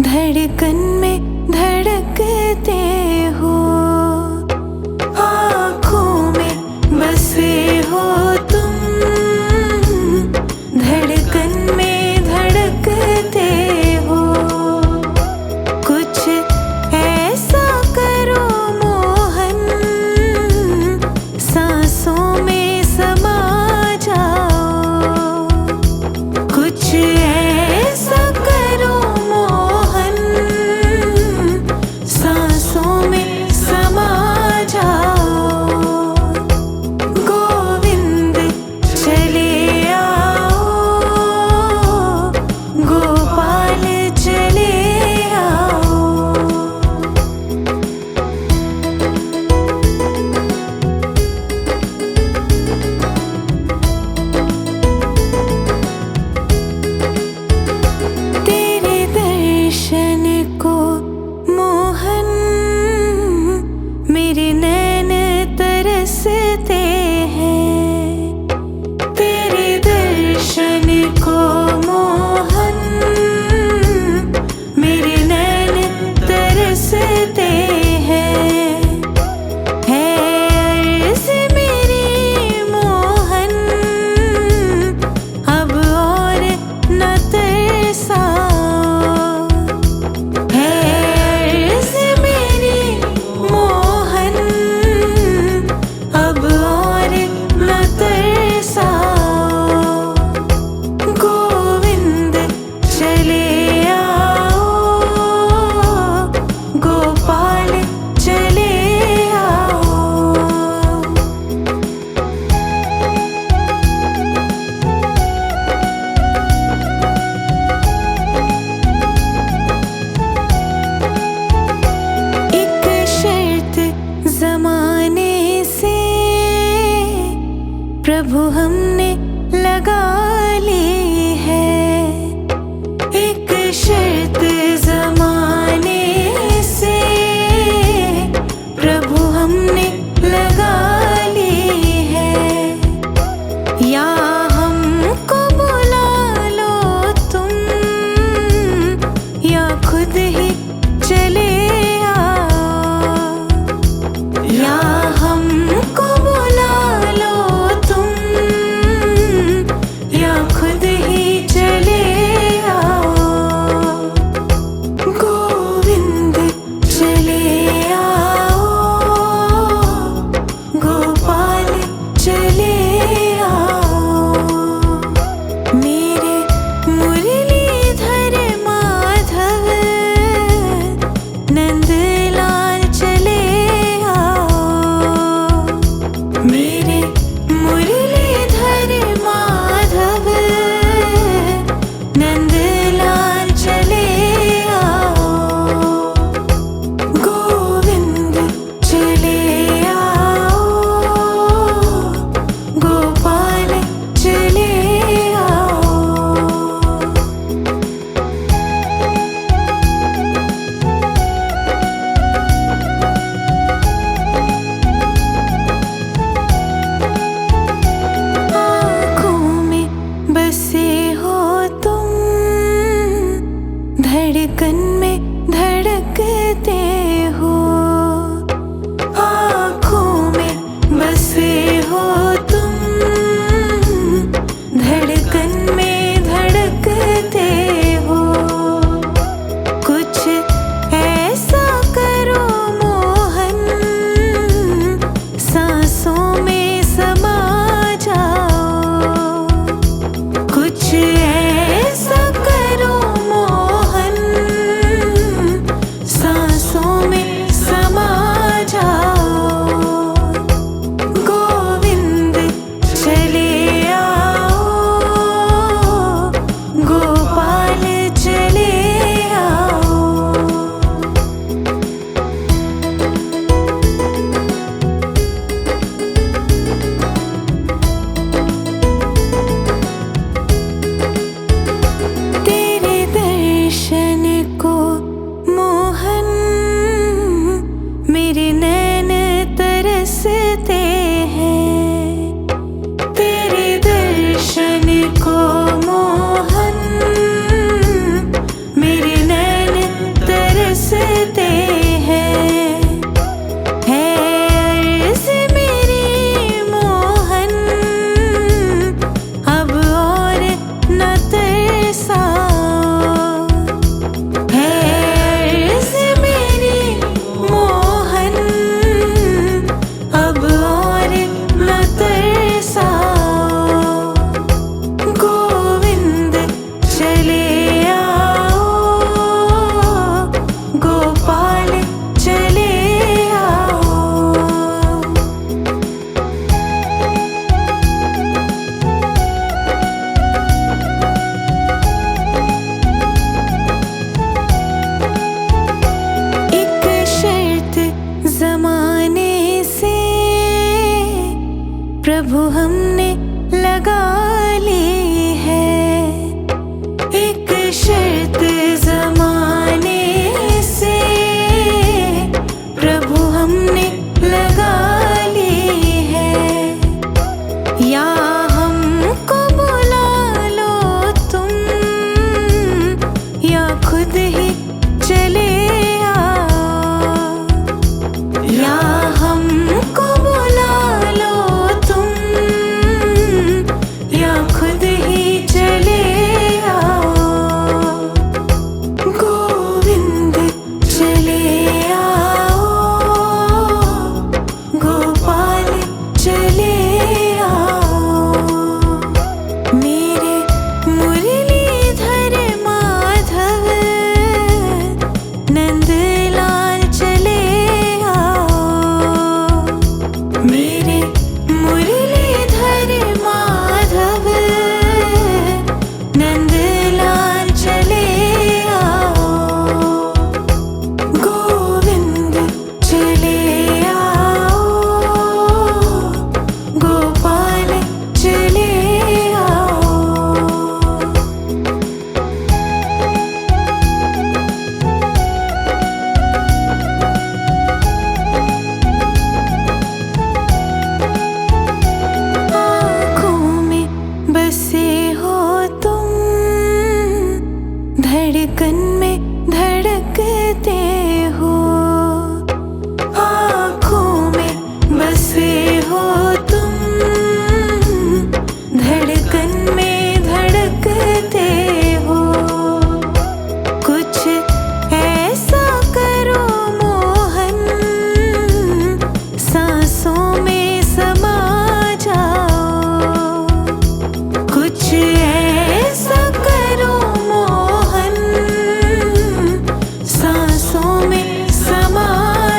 धड़कन में धड़कते हो, आँखों में बसे हो तुम, धड़कन में धड़कते हो। कुछ ऐसा करो मोहन, सांसों में समा जाओ। कुछ ऐसा करो मोहन, सांसों में समा जाओ। गोविंद चले आओ, गोपाल चले आओ। तेरे दर्शन को मोहन मेरे नैन तरसते हैं। तेरे दर्शन को मोहन मेरे नैन तरसते हैं। है अर्ज़ मेरी मोहन, अब और न तरसाओ। है अर्ज़ मेरी मोहन, अब और न तरसाओ। गोविंद चले आओ, गोपाल चले आओ। एक शर्त ज़माने से प्रभु हमने लगा ली है। एक शर्त ज़माने से प्रभु हमने लगा ली है। या हमको बुला लो तुम, या खुद ही चले आओ। या हमको बुला लो तुम, या खुद ही चले आओ। गोविंद चले आओ, गोपाल चले आओ। मेरे मुरलीधर माधव नंदलाल चले आओ। मेरे मुरलीधर माधव नंदलाल चले आओ। गोविंद चले आओ, गोपाल चले आओ। आँखों में बसे हो तुम, धड़कन में धड़कते हो। आँखों में बसे हो तुम, धड़कन में धड़कते हो। कुछ ऐसा करो मोहन, सांसों में समा जाओ। कुछ ऐसा करो मोहन, सांसों में समा जाओ। गोविंद चले आओ, गोपाल चले आओ। प्रभु हमने लगा ली है। एक शर्त ज़माने से प्रभु हमने लगा ली है। या हमको बुला लो तुम, या खुद ही चले आओ। या हमको बुला लो तुम, या खुद ही चले आओ। गोविंद चले आओ, गोपाल चले आओ। मेरे मुरलीधर माधव नंदलाल चले आओ। मेरे मुरलीधर माधव नंदलाल चले आओ। गोविंद चले आओ, गोपाल चले आओ। आँखों में बसे हो तुम, धड़कन में धड़कते हो। आँखों में बसे हो तुम, धड़कन में धड़कते हो। कुछ ऐसा करो मोहन, सांसों में समा जाओ। कुछ ऐसा करो मोहन, सांसों में समा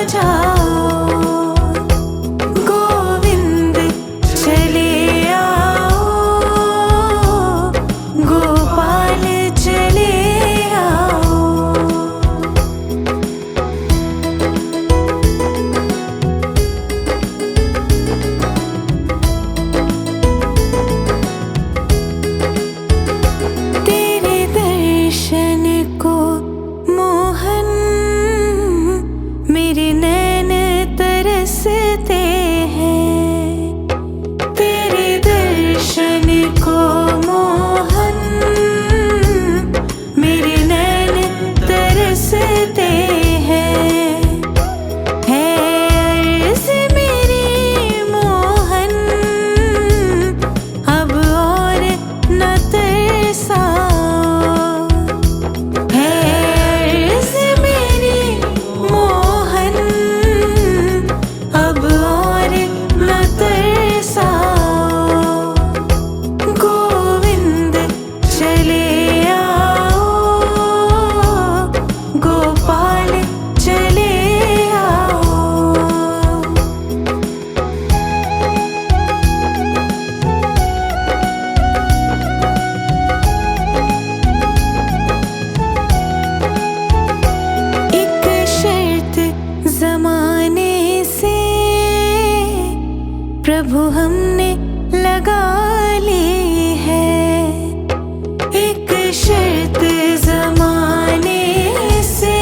जाओ। गोविंद चले आओ, गोपाल चले आओ। तेरे दर्शन को मोहन मेरे नैन तरसते हैं। तेरे दर्शन को मोहन मेरे नैन तरसते हैं। है अर्ज़ मेरी मोहन, अब और न तरसाओ। है अर्ज़ मेरी मोहन, अब और न तरसाओ। गोविंद चले आओ, गोपाल चले आओ। एक शर्त ज़माने से प्रभु हमने लगा ली है। एक शर्त ज़माने से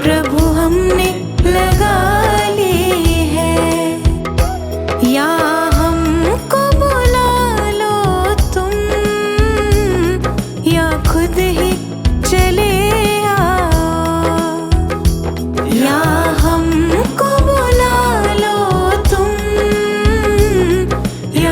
प्रभु हमने लगा ली है। या हमको बुला लो तुम, या खुद ही चले आओ। या हमको बुला लो तुम, या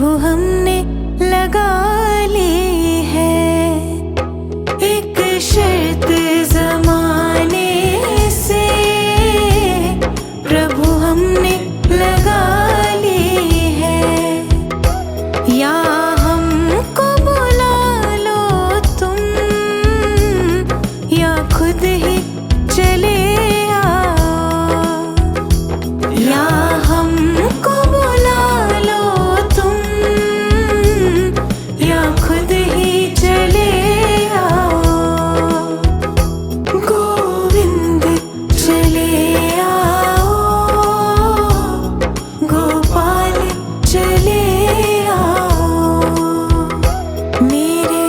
प्रभु हमने लगा ली है। एक शर्त ज़माने से प्रभु हमने लगा ली है। या हमको बुला लो तुम, या खुद ही चले आओ। या हमको बुला लो तुम, या खुद ही चले आओ। गोविंद चले आओ, गोपाल चले आओ। मेरे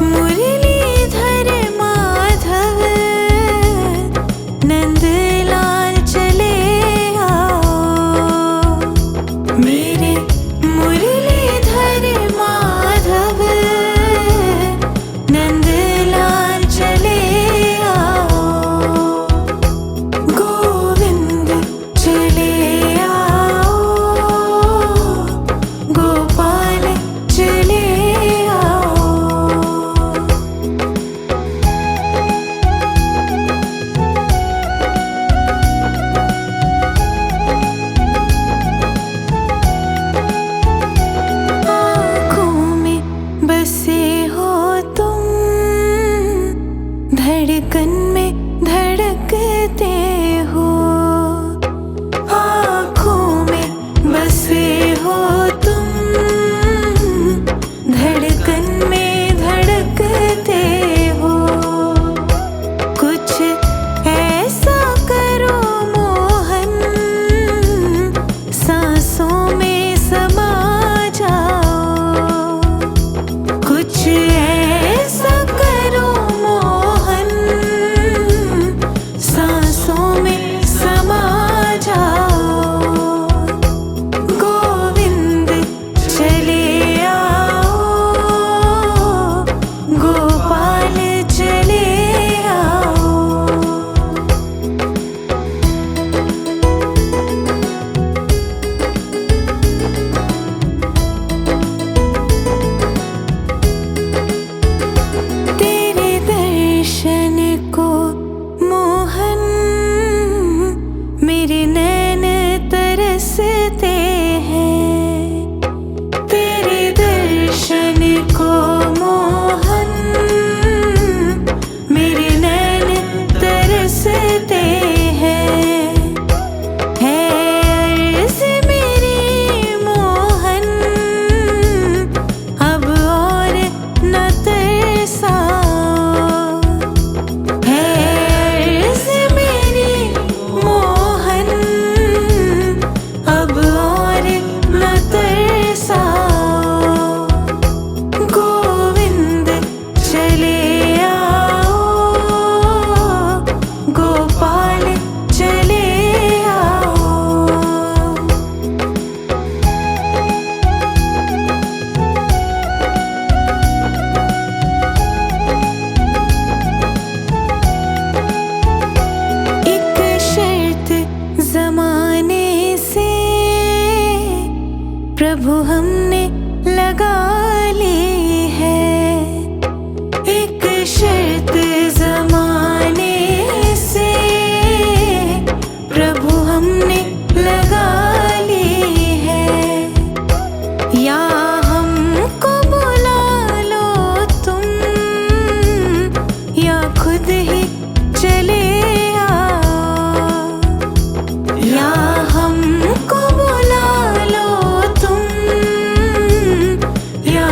मुरलीधर माधव नंदलाल चले आओ। मेरे मुरलीधर माधव नंदलाल चले आओ। गोविंद चले आओ, गोपाल चले आओ। आँखों में बसे हो तुम, धड़कन में धड़कते हो। आँखों में बसे हो तुम, धड़कन में धड़कते हो। कुछ ऐसा करो मोहन, सांसों में समा जाओ। कुछ ऐसा करो मोहन, सांसों में समा जाओ। गोविंद चले आओ, गोपाल चले आओ। तेरे दर्शन को मोहन मेरे नैन तरसते हैं। तेरे दर्शन को मोहन मेरे नैन तरसते हैं। है अर्ज़ मेरी मोहन, अब और न तरसाओ। है अर्ज़ मेरी मोहन, अब और न तरसाओ। गोविंद चले आओ, गोपाल चले आओ। एक शर्त ज़माने से प्रभु हमने लगा ली है। एक शर्त ज़माने से प्रभु हमने लगा ली है। या हमको बुला लो तुम, या खुद ही चले आओ। या हमको बुला लो तुम, या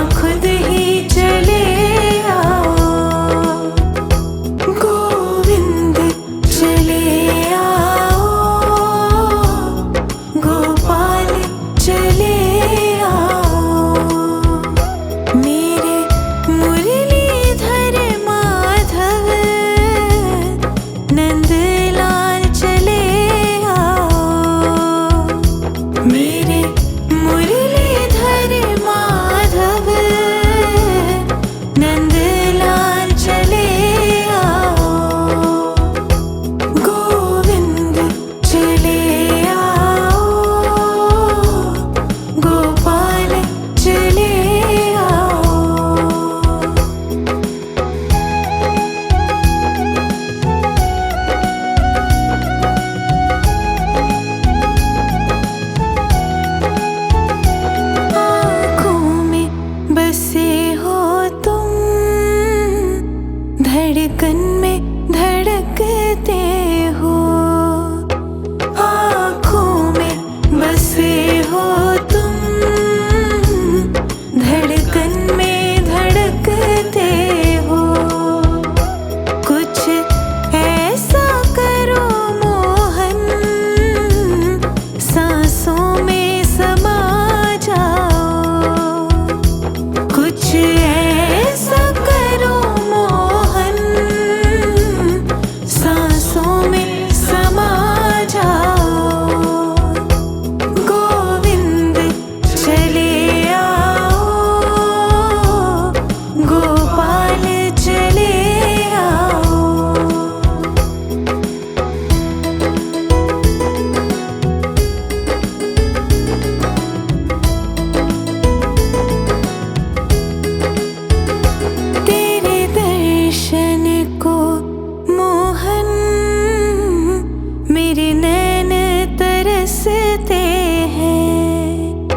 हैं।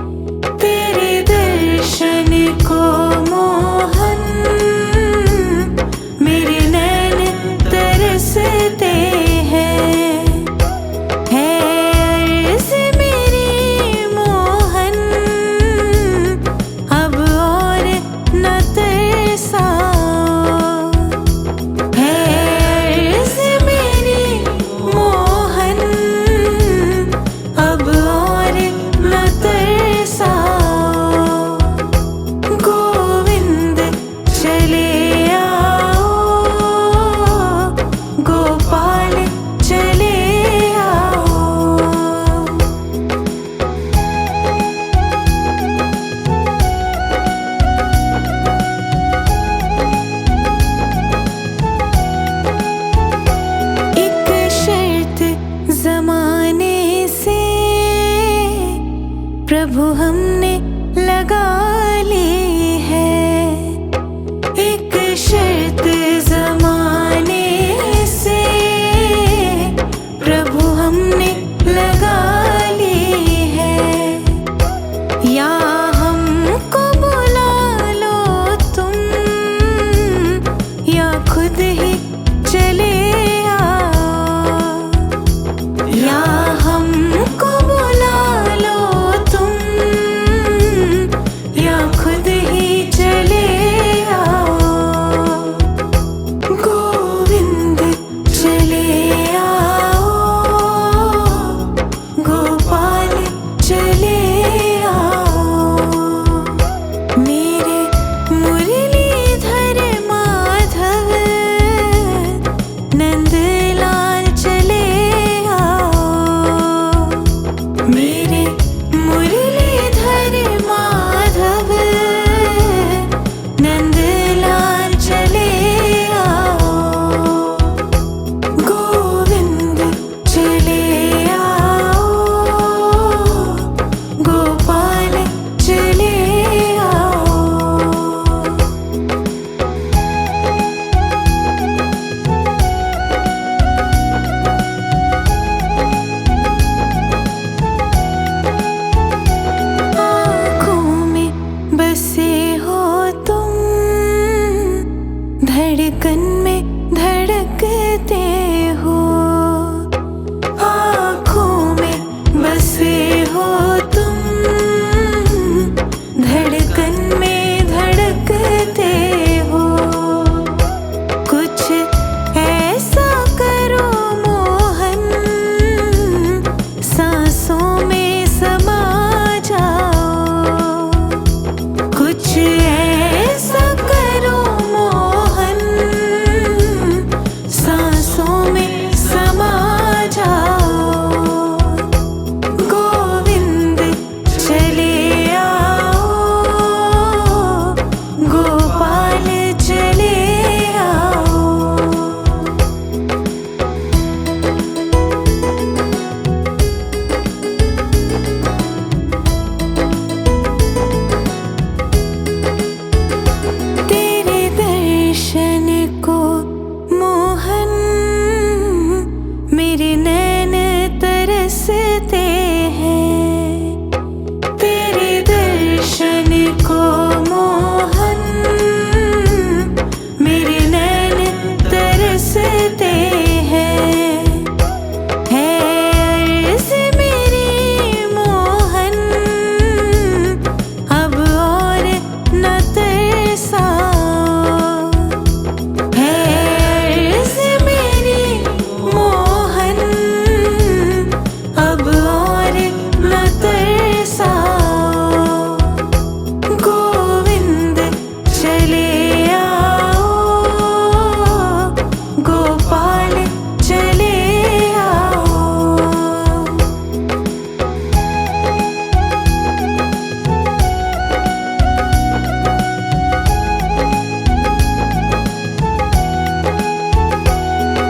तेरे दर्शन को मोहन मेरे नैन तरसते हैं। है अर्ज़ मेरी मोहन अब और न तरसाओ। है अर्ज़ मेरी मोहन अब और न तरसाओ। गोविंद चले आओ, गोपाल चले आओ। एक शर्त ज़माने से प्रभु हमने लगा ली है। एक शर्त ज़माने से प्रभु हमने लगा ली है। या हमको बुला लो तुम या खुद ही चले आओ। या हमको बुला लो तुम या खुद ही चले आओ। गोविंद चले आओ, गोपाल चले आओ। मेरे मुरलीधर माधव नंदलाल चले आओ। मेरे मुरलीधर माधव नंदलाल चले आओ। गोविंद चले आओ, गोपाल चले आओ। आँखों में बसे हो तुम, धड़कन में धड़कते हो। आँखों में बसे हो तुम, धड़कन में धड़कते हो। कुछ ऐसा करो मोहन सांसों में समा जाओ। कुछ ऐसा करो मोहन सांसों में समा जाओ। गोविंद चले आओ, गोपाल चले आओ। तेरे दर्शन को मोहन मेरे नैन तरसते हैं। तेरे दर्शन को मोहन मेरे नैन तरसते हैं। है अर्ज़ मेरी मोहन अब और न तरसाओ। है अर्ज़ मेरी मोहन अब और न तरसाओ। गोविंद चले आओ, गोपाल चले आओ।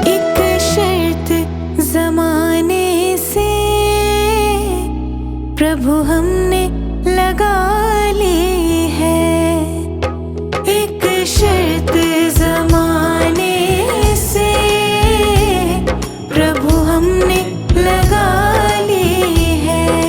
एक शर्त ज़माने से प्रभु हमने लगा ली है। एक शर्त ज़माने से प्रभु हमने लगा ली है।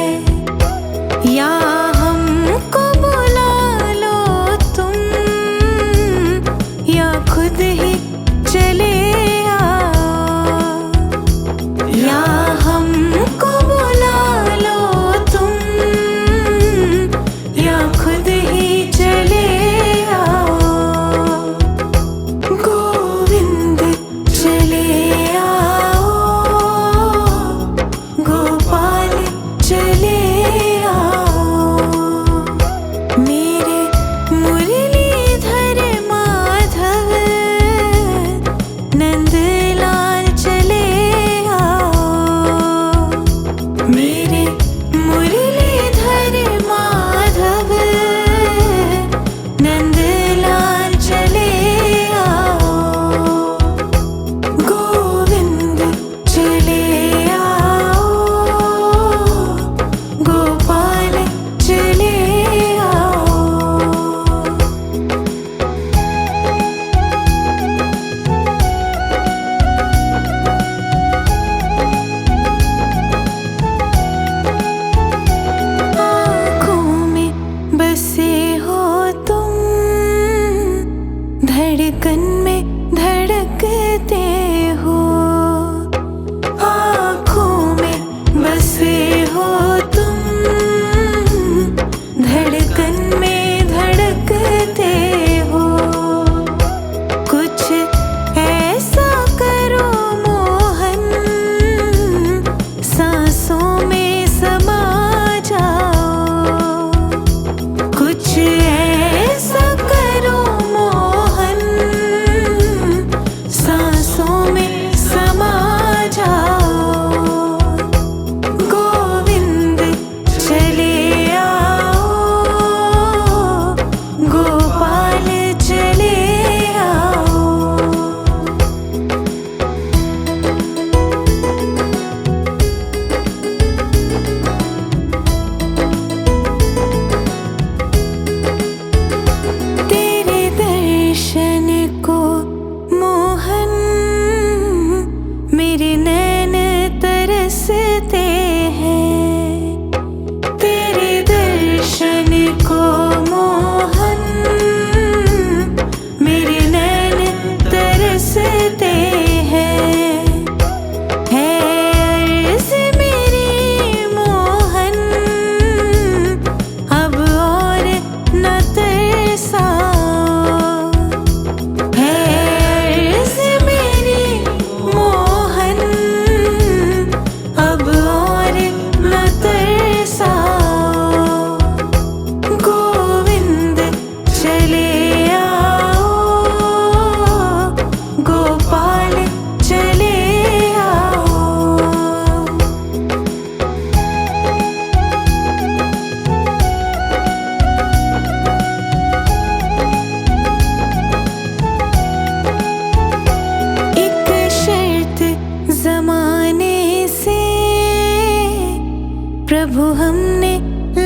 प्रभु हमने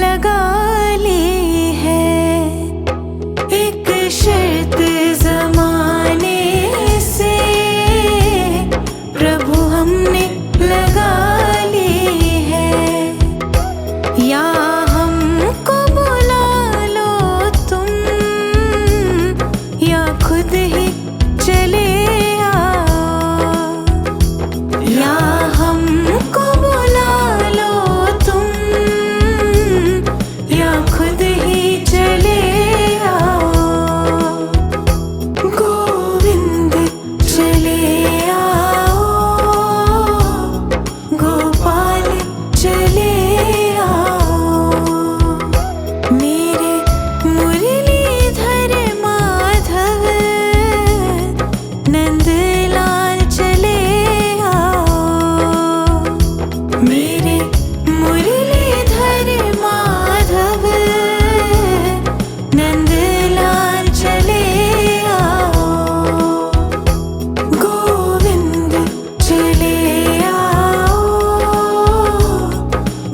लगा ली है। एक शर्त ज़माने से प्रभु हमने लगा ली है। या हमको बुला लो तुम, या खुद ही चले आओ। या हमको बुला लो तुम, या खुद ही चले आओ। गोविंद चले आओ, गोपाल चले आओ। मेरे मुरलीधर माधव नंदलाल चले आओ। मेरे मुरलीधर माधव नंदलाल चले आओ। गोविंद चले आओ,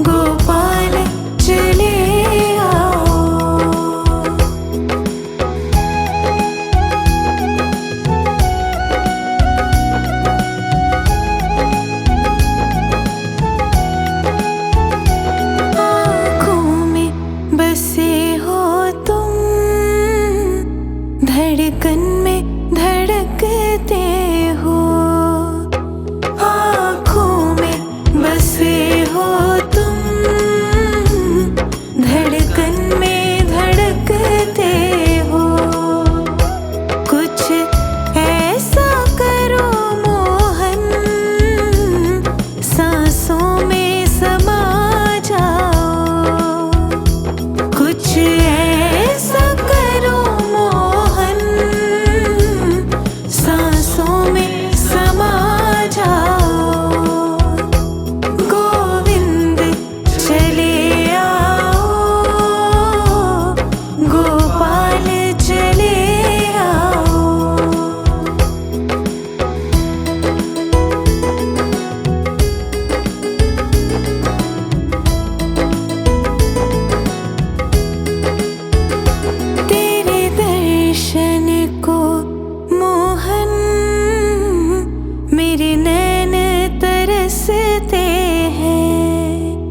गोपाल चले आओ। आँखों में बसे हो तुम, धड़कन में धड़कते हो। आँखों में बसे हो तुम, धड़कन में धड़कते हो। कुछ ऐसा करो मोहन, सांसों में समा जाओ। कुछ ऐसा करो मोहन, सांसों में समा जाओ। गोविंद चले आओ, गोपाल चले आओ। तेरे दर्शन को मोहन मेरे नैन तरसते हैं।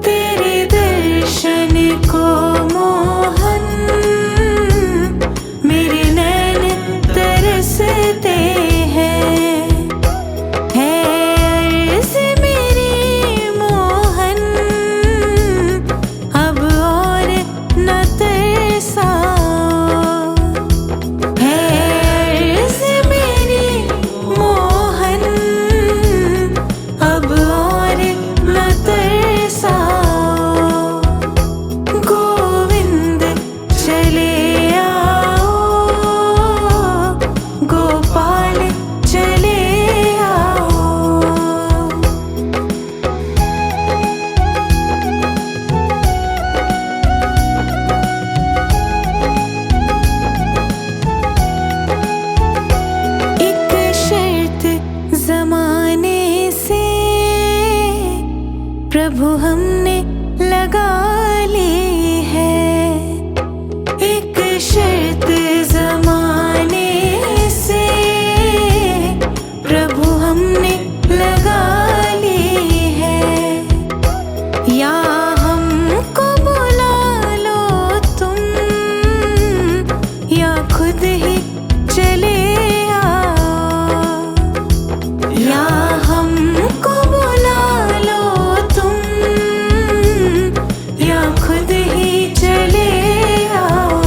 तेरे दर्शन को मोहन मेरे नैन तरसते हैं। है अर्ज़ मेरी मोहन, अब और न तरसाओ। है अर्ज़ मेरी मोहन, अब और न तरसाओ। गोविंद चले आओ, गोपाल चले आओ। एक शर्त ज़माने से प्रभु हमने लगा ली है। एक शर्त ज़माने से प्रभु हमने लगा ली है। या हमको बुला लो तुम, या खुद ही चले आओ। या हमको बुला लो तुम, या खुद ही चले आओ।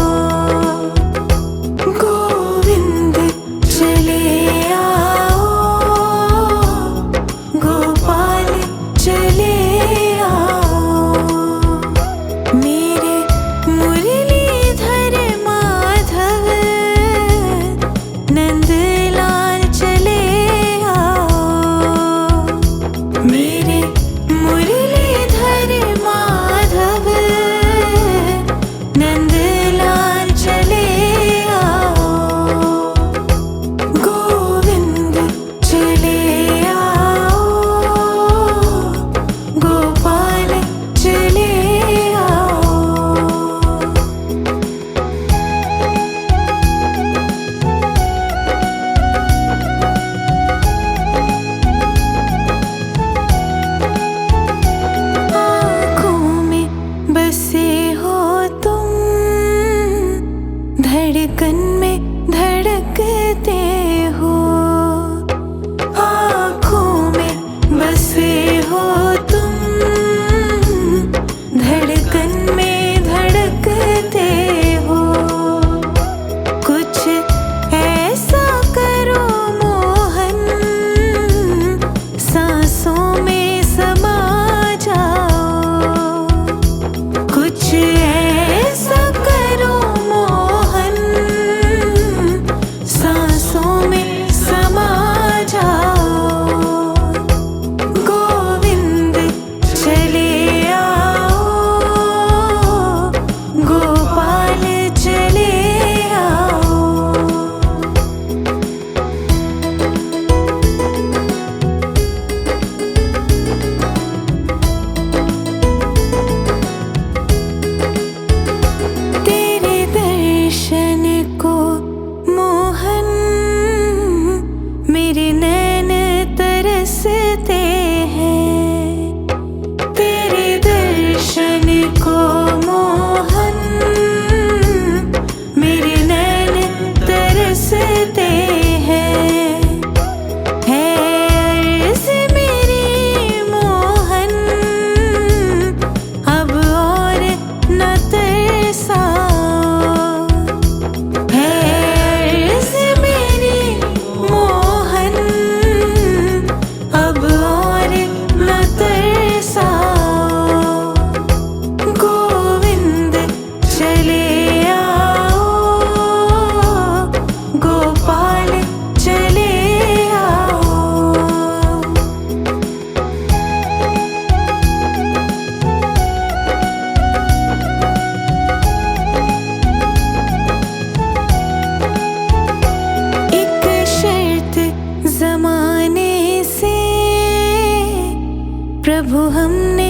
हमने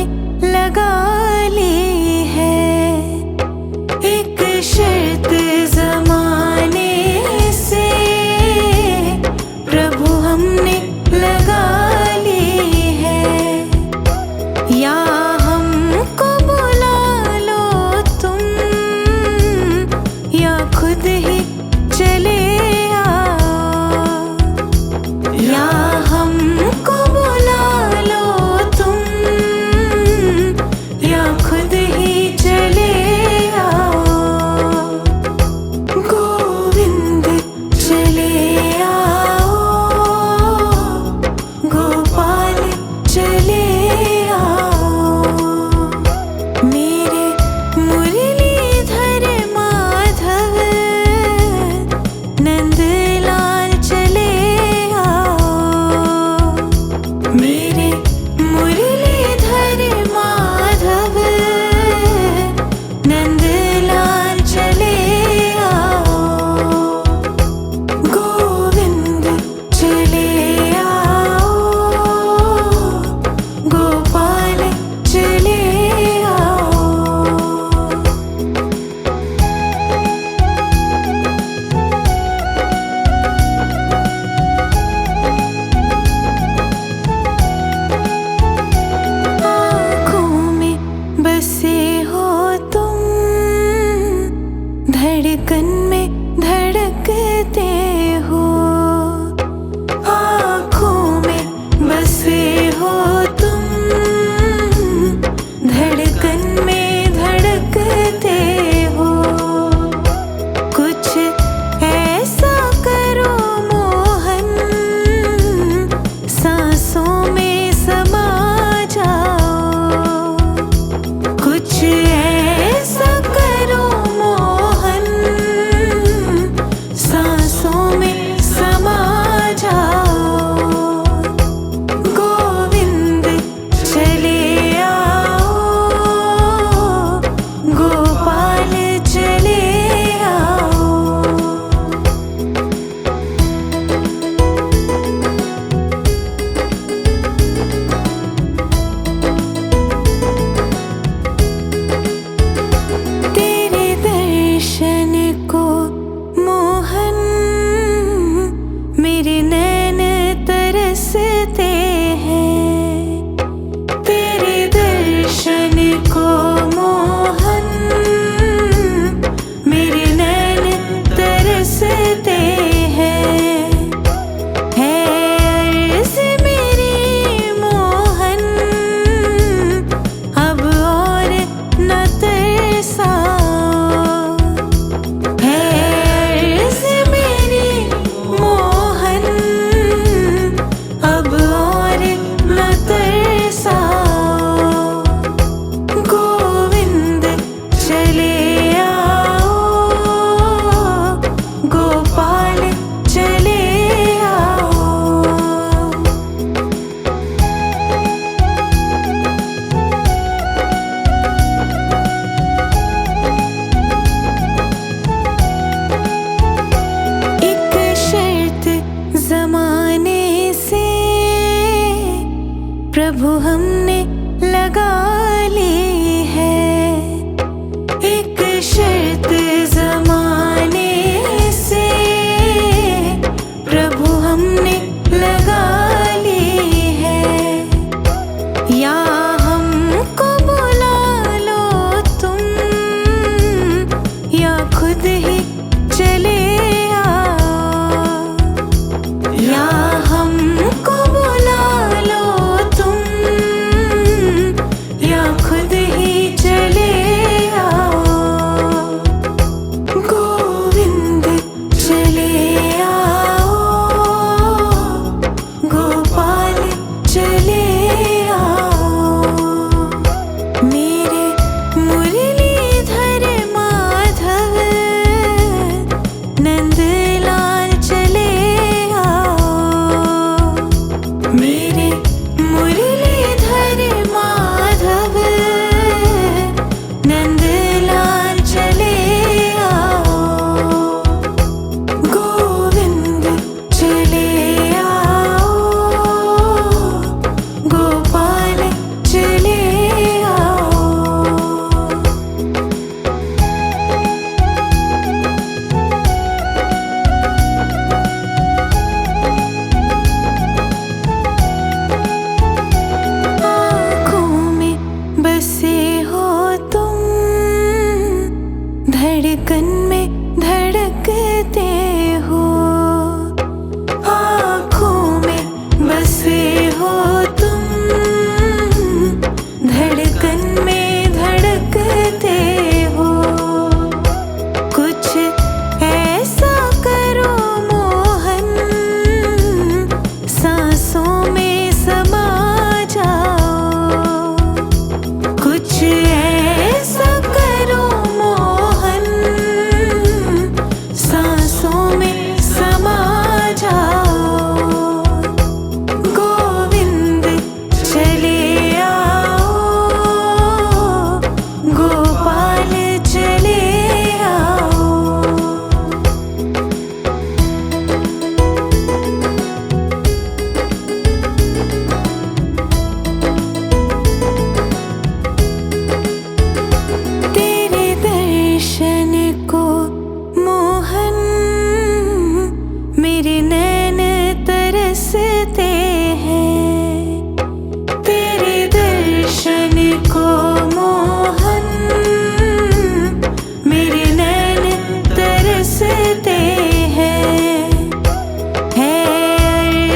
लगा ली है। एक शर्त